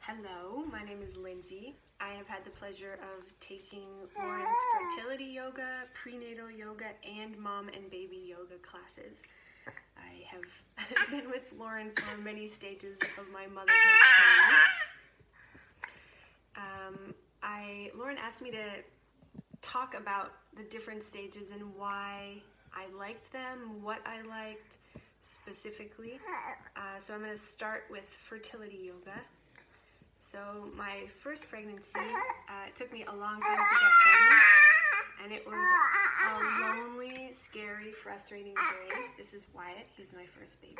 Hello, my name is Lindsay. I have had the pleasure of taking Lauren's fertility yoga, prenatal yoga, and mom and baby yoga classes. I have been with Lauren for many stages of my motherhood journey. Lauren asked me to talk about the different stages and why I liked them, what I liked specifically. So I'm going to start with fertility yoga. So my first pregnancy, it took me a long time to get pregnant, and it was a lonely, scary, frustrating journey. This is Wyatt, he's my first baby.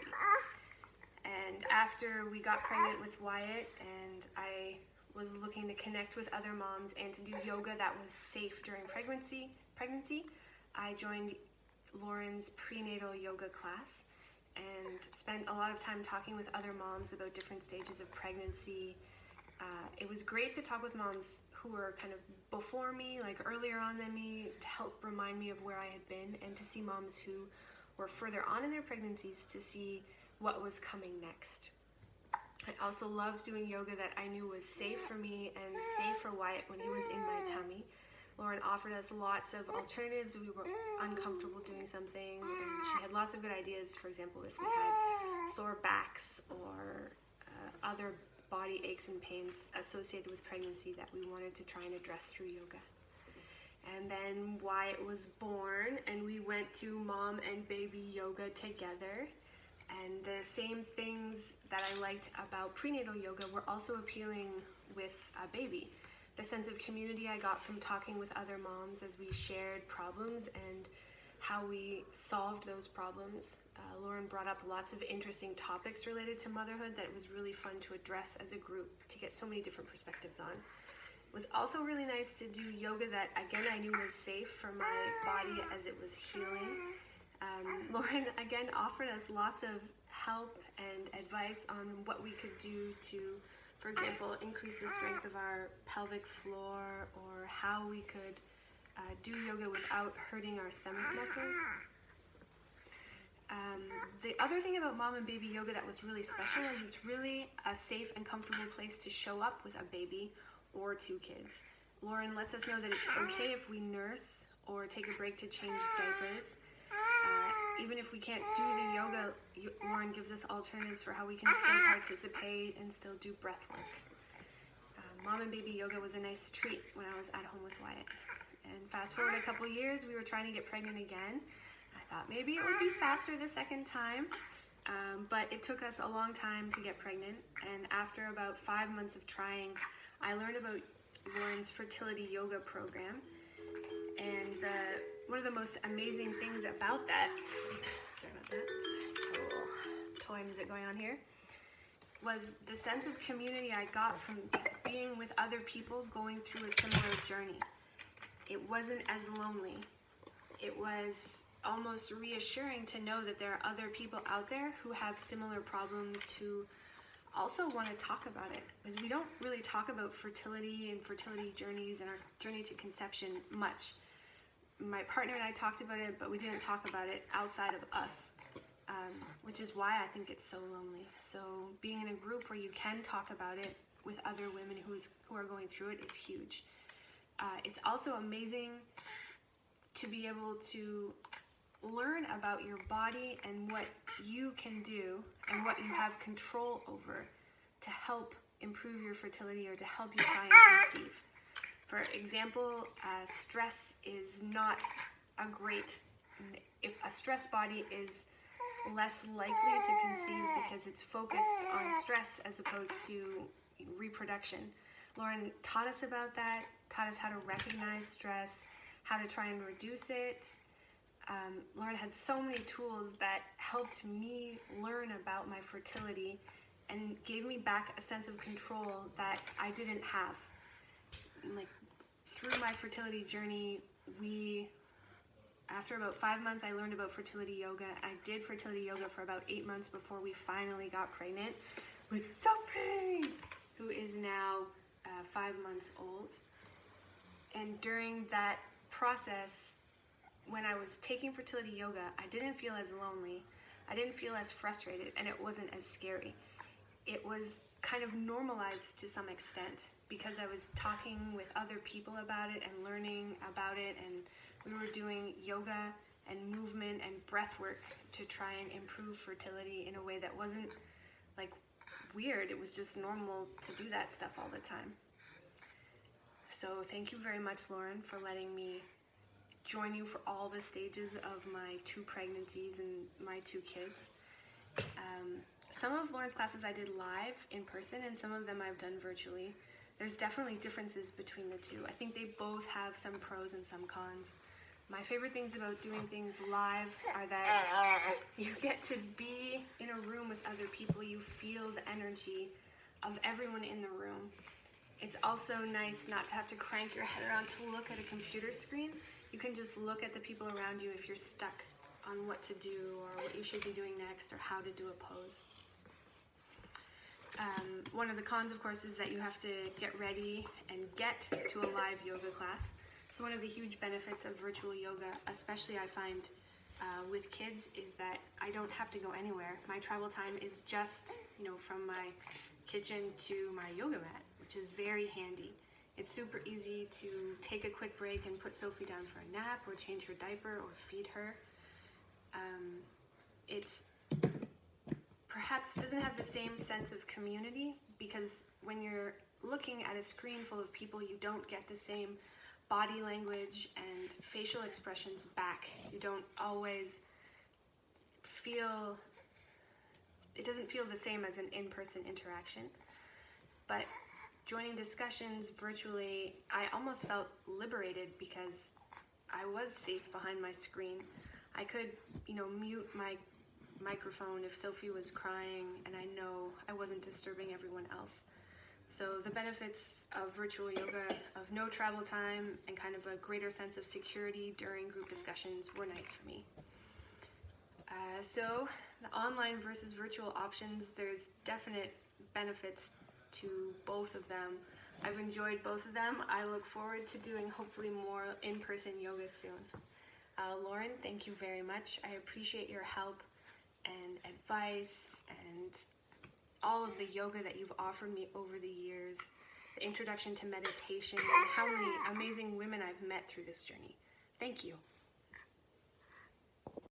And after we got pregnant with Wyatt and I was looking to connect with other moms and to do yoga that was safe during pregnancy, I joined Lauren's prenatal yoga class and spent a lot of time talking with other moms about different stages of pregnancy. It was great to talk with moms who were kind of before me, like earlier on than me, to help remind me of where I had been, and to see moms who were further on in their pregnancies to see what was coming next. I also loved doing yoga that I knew was safe for me and safe for Wyatt when he was in my tummy. Lauren offered us lots of alternatives. We were uncomfortable doing something, and she had lots of good ideas. For example, if we had sore backs or other body aches and pains associated with pregnancy that we wanted to try and address through yoga. And then Wyatt was born, and we went to mom and baby yoga together. And the same things that I liked about prenatal yoga were also appealing with a baby. The sense of community I got from talking with other moms as we shared problems and how we solved those problems. Lauren brought up lots of interesting topics related to motherhood that it was really fun to address as a group to get so many different perspectives on. It was also really nice to do yoga that, again, I knew was safe for my body as it was healing. Lauren, again, offered us lots of help and advice on what we could do to, for example, increase the strength of our pelvic floor, or how we could do yoga without hurting our stomach muscles. The other thing about mom and baby yoga that was really special is it's really a safe and comfortable place to show up with a baby or two kids. Lauren lets us know that it's okay if we nurse or take a break to change diapers. Even if we can't do the yoga, Lauren gives us alternatives for how we can still participate and still do breath work. Mom and baby yoga was a nice treat when I was at home with Wyatt. And fast forward a couple years, we were trying to get pregnant again. I thought maybe it would be faster the second time, but it took us a long time to get pregnant. And after about 5 months of trying, I learned about Lauren's fertility yoga program. And one of the most amazing things about that, sorry about that, so toy music going on here, was the sense of community I got from being with other people going through a similar journey. It wasn't as lonely. It was almost reassuring to know that there are other people out there who have similar problems, who also want to talk about it, because we don't really talk about fertility and fertility journeys and our journey to conception much. My partner and I talked about it, but we didn't talk about it outside of us, which is why I think it's so lonely. So being in a group where you can talk about it with other women who are going through it is huge. It's also amazing to be able to learn about your body and what you can do and what you have control over to help improve your fertility or to help you try and conceive. For example, stress is not a great, if a stressed body is less likely to conceive because it's focused on stress as opposed to reproduction. Lauren taught us about that, taught us how to recognize stress, how to try and reduce it. Lauren had so many tools that helped me learn about my fertility and gave me back a sense of control that I didn't have. Like, through my fertility journey, after about 5 months, I learned about fertility yoga. I did fertility yoga for about 8 months before we finally got pregnant with Sophie, who is now 5 months old. And during that process, when I was taking fertility yoga, I didn't feel as lonely, I didn't feel as frustrated, and it wasn't as scary. It was kind of normalized to some extent because I was talking with other people about it and learning about it, and we were doing yoga and movement and breath work to try and improve fertility in a way that wasn't like weird. It was just normal to do that stuff all the time. So thank you very much, Lauren, for letting me join you for all the stages of my 2 pregnancies and my 2 kids. Some of Lauren's classes I did live in person, and some of them I've done virtually. There's definitely differences between the 2. I think they both have some pros and some cons. My favorite things about doing things live are that you get to be in a room with other people. You feel the energy of everyone in the room. It's also nice not to have to crank your head around to look at a computer screen. You can just look at the people around you if you're stuck on what to do or what you should be doing next or how to do a pose. One of the cons, of course, is that you have to get ready and get to a live yoga class. So one of the huge benefits of virtual yoga, especially I find with kids, is that I don't have to go anywhere. My travel time is just, from my kitchen to my yoga mat, which is very handy. It's super easy to take a quick break and put Sophie down for a nap or change her diaper or feed her. It's perhaps doesn't have the same sense of community because when you're looking at a screen full of people, you don't get the same body language and facial expressions back. You don't always feel, it doesn't feel the same as an in-person interaction. But joining discussions virtually, I almost felt liberated because I was safe behind my screen. I could, mute my microphone if Sophie was crying, and I know I wasn't disturbing everyone else. So the benefits of virtual yoga, of no travel time, and kind of a greater sense of security during group discussions were nice for me. So the online versus virtual options, there's definite benefits to both of them. I've enjoyed both of them. I look forward to doing hopefully more in-person yoga soon. Lauren, thank you very much. I appreciate your help and advice and all of the yoga that you've offered me over the years, the introduction to meditation, and how many amazing women I've met through this journey. Thank you.